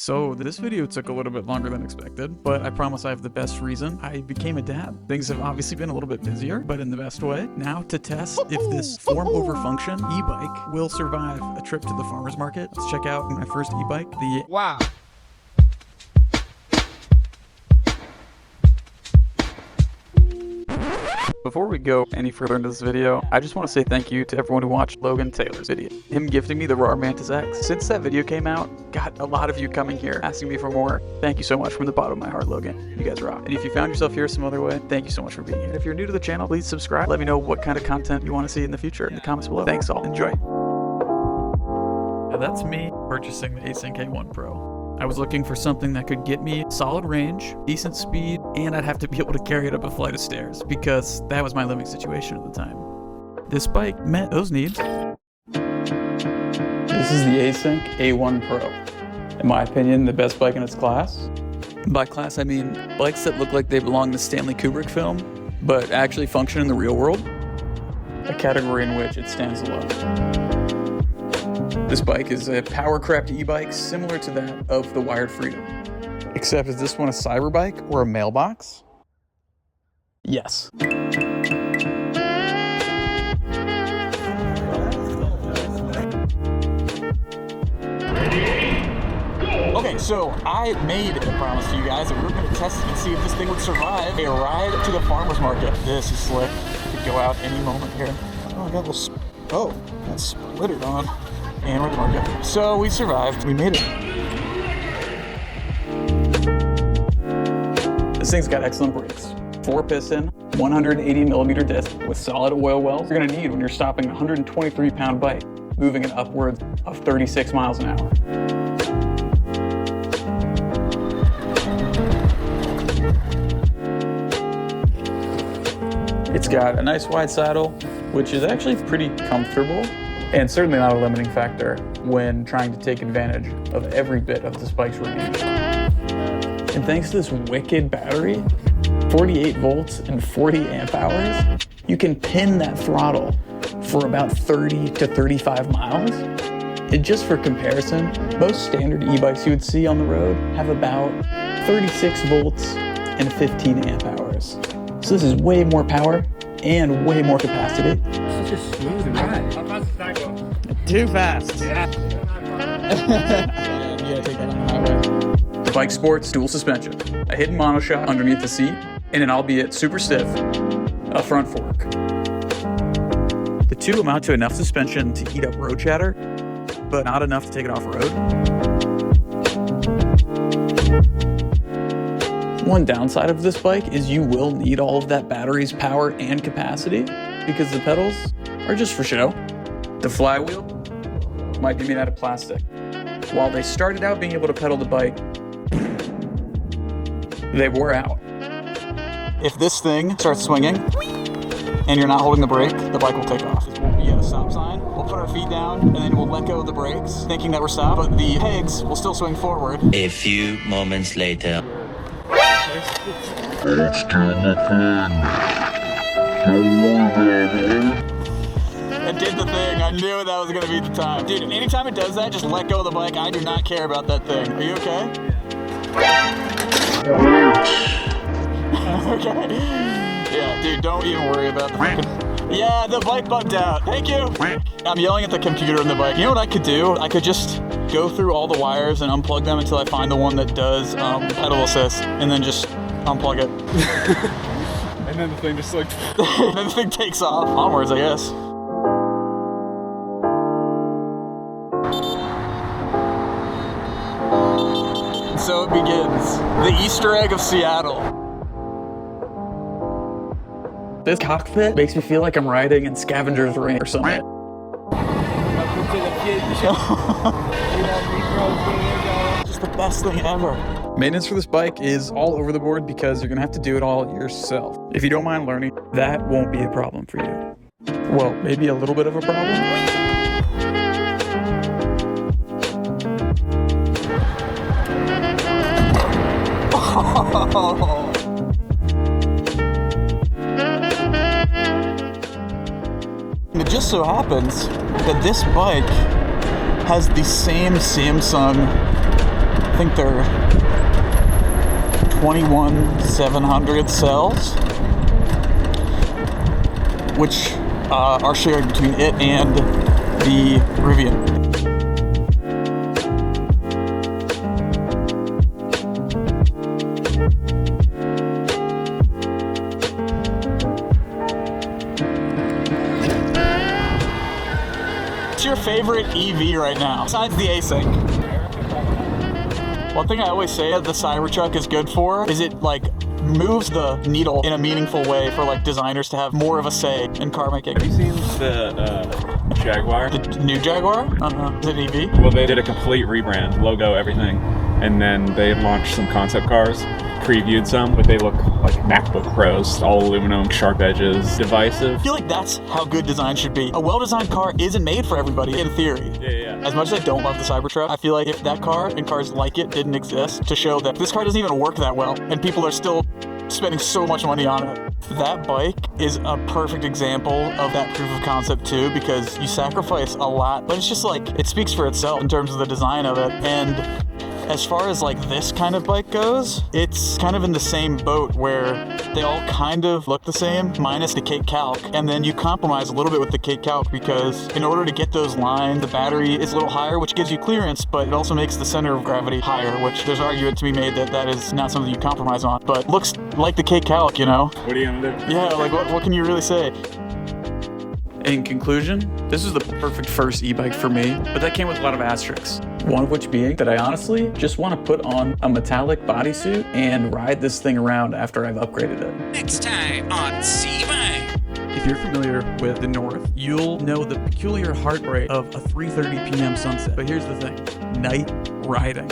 So this video took a little bit longer than expected, but I promise I have the best reason. I became a dad. Things have obviously been a little bit busier, but in the best way. Now to test if this form over function e-bike will survive a trip to the farmer's market. Let's check out my first e-bike, the Wow. Before we go any further into this video, I just want to say thank you to everyone who watched Logan Taylor's video. Him gifting me the Raw Mantis X. Since that video came out, got a lot of you coming here asking me for more. Thank you so much from the bottom of my heart, Logan. You guys rock. And if you found yourself here some other way, thank you so much for being here. And if you're new to the channel, please subscribe. Let me know what kind of content you want to see in the future in the comments below. Thanks all. Enjoy. That's me purchasing the Async A1 Pro. I was looking for something that could get me solid range, decent speed, and I'd have to be able to carry it up a flight of stairs because that was my living situation at the time. This bike met those needs. This is the Async A1 Pro. In my opinion, the best bike in its class. By class, I mean bikes that look like they belong in the Stanley Kubrick film, but actually function in the real world. A category in which it stands alone. This bike is a power-crept e-bike similar to that of the Wired Freedom. Except is this one a cyberbike or a mailbox? Yes. Okay, so I made a promise to you guys that we were going to test it and see if this thing would survive a ride to the farmer's market. This is slick. It could go out any moment here. Oh, I got a little... Oh, that's splittered on. And we're going to market. So we survived. We made it. This thing's got excellent brakes. 4-piston, 180mm disc with solid oil wells. You're going to need when you're stopping a 123-pound bike, moving it upwards of 36 miles an hour. It's got a nice wide saddle, which is actually pretty comfortable. And certainly not a limiting factor when trying to take advantage of every bit of this bike's range. And thanks to this wicked battery, 48 volts and 40 amp hours, you can pin that throttle for about 30 to 35 miles. And just for comparison, most standard e-bikes you would see on the road have about 36 volts and 15 amp hours. So this is way more power and way more capacity. Such a smooth ride. How fast does that go? Too fast. Yeah. You gotta take that on the highway. The bike sports dual suspension, a hidden monoshock underneath the seat, and an albeit super stiff, a front fork. The two amount to enough suspension to eat up road chatter, but not enough to take it off road. One downside of this bike is you will need all of that battery's power and capacity because the pedals are just for show. The flywheel might be made out of plastic. While they started out being able to pedal the bike, they wore out. If this thing starts swinging and you're not holding the brake, the bike will take off. We'll be at a stop sign, we'll put our feet down, and then we'll let go of the brakes, thinking that we're stopped, but the pegs will still swing forward. A few moments later. It did the thing. I knew that was going to be the time. Dude, anytime it does that, just let go of the bike. I do not care about that thing. Are you okay? Okay. Yeah, dude, don't even worry about the fucking... Yeah, the bike bugged out. Thank you. I'm yelling at the computer on the bike. You know what I could do? I could just go through all the wires and unplug them until I find the one that does pedal assist, and then just unplug it. And then the thing just like... And then the thing takes off. Onwards, I guess. And so it begins. The Easter egg of Seattle. This cockpit makes me feel like I'm riding in Scavenger's Reign or something. Just the best thing ever. Maintenance for this bike is all over the board because you're gonna have to do it all yourself. If you don't mind learning, that won't be a problem for you. Well, maybe a little bit of a problem. It just so happens that this bike has the same Samsung think they're 21,700 cells, which are shared between it and the Rivian. What's your favorite EV right now, besides the Async? One thing I always say that the Cybertruck is good for is it like moves the needle in a meaningful way for like designers to have more of a say in car making. Have you seen the Jaguar? The new Jaguar? Is it EV? Well, they did a complete rebrand, logo, everything, and then they launched some concept cars, previewed some, but they look like MacBook Pros, all aluminum, sharp edges, divisive. I feel like that's how good design should be. A well-designed car isn't made for everybody, in theory. Yeah. As much as I don't love the Cybertruck, I feel like if that car and cars like it didn't exist to show that this car doesn't even work that well, and people are still spending so much money on it. That bike is a perfect example of that proof of concept too, because you sacrifice a lot, but it's just like, it speaks for itself in terms of the design of it. And as far as like this kind of bike goes, it's kind of in the same boat where they all kind of look the same, minus the Kate Calc, and then you compromise a little bit with the Kate Calc because in order to get those lines, the battery is a little higher, which gives you clearance, but it also makes the center of gravity higher, which there's argument to be made that that is not something you compromise on, but looks like the Kate Calc, you know? What are you gonna do? Yeah, like what can you really say? In conclusion, this is the perfect first e-bike for me, but that came with a lot of asterisks. One of which being that I honestly just want to put on a metallic bodysuit and ride this thing around after I've upgraded it. Next time on Seabike. If you're familiar with the North, you'll know the peculiar heart rate of a 3:30 p.m. sunset. But here's the thing, night riding.